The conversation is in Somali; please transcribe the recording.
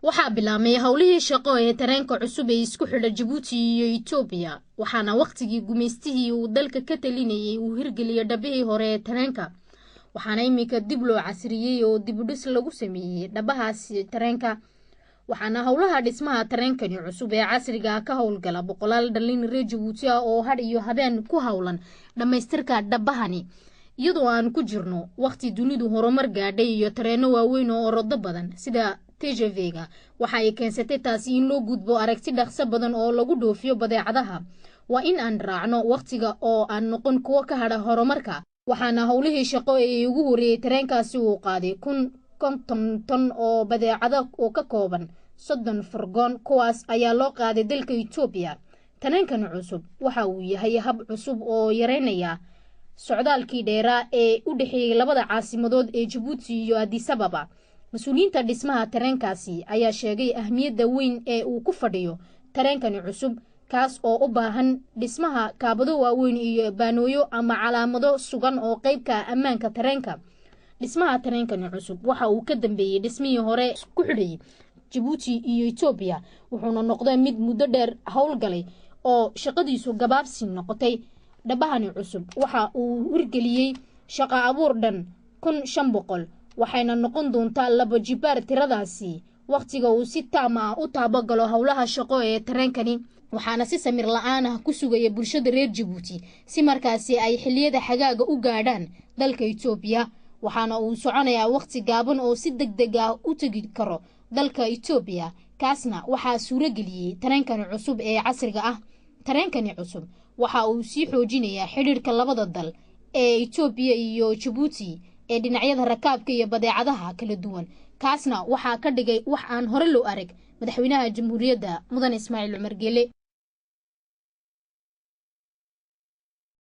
waxaa bilaabmay howlihii shaqo ee tareenka cusub ee isku xidha Djibouti iyo Ethiopia waxaana waqtigii gumeystihii uu dalka ka talinayay uu hirgeliyay dhabihii hore ee tareenka waxaana imika dib loo casriyay oo dib u dhis lagu sameeyay dhabahaas tareenka waxaana howlaha dhismaha tareenkani cusub ee casriga ka howlgala boqolaal dhalin reer Djibouti oo had iyo habeen ku howlan dhamaystirka dhabahani iyadoo aan ku jirno waqti dunidu horumar gaadhay iyo tareeno waaweyn oo orodo badan sida TGV-ga waxa ay keensatay taasi in loo gudbo aragti dhaqso badan oo lagu dhoofiyo badeecadaha waa in aan raacno waqtiga oo aan noqon kuwa ka hadha horumarka waxaana howlihii shaqo ee ugu horeeyay tareenkaasi uu qaaday 50 ton oo badeecado oo ka kooban 30 furgoon kuwaas ayaa loo qaaday dalka Ethiopia tareenkan cusub waxa uu yahay hab cusub oo yareynaya socdaalkii dheeraa ee u dhaxeeyay labada caasimadood ee Djibouti iyo Addis Ababa mas'uuliyiinta dhismaha tareenkaasi ayaa sheegay ahmiyadda weyn ee uu ku fadhiyo tareenkani cusub kaas oo u baahan dhismaha kaabado waaweyn iyo baanooyo ama calaamado sugan oo qaybka ammaanka tareenka dhismaha tareenkani cusub waxa uu ka dambeeyay dhismihii hore ku xidhay Djibouti iyo Ethiopia wuxuuna noqday mid muddo dheer howlgalay oo shaqadiisu gabaabsi noqotay dhabahani cusub waxa uu hirgeliyay shaqo abuur dhan 1500 waxayna noqon doontaa laba jibaar tiradaasi waqtiga uu si taam ah u taabagalo howlaha shaqo ee tareenkani waxaana si samir la'aan ah ku sugaya bulshada reer Djibouti si markaasi ay xilliyada xagaaga u gaadhaan dalka Ethiopia waxaana uu soconayaa waqti gaaban oo si degdeg ah u tagi karo dalka Ethiopia kaasna waxa suurageliyay tareenkani cusub ee casriga ah tareenkani cusub waxa uu sii xoojinayaa xiriirka labada dal ee Ethiopia iyo Djibouti ee dhinacyada rakaabka iyo badeecadaha kala duwan kaasna waxa ka dhigay wax aan hore loo arag madaxweynaha jamhuuriyadda mudan Ismaaciil Cumar Geele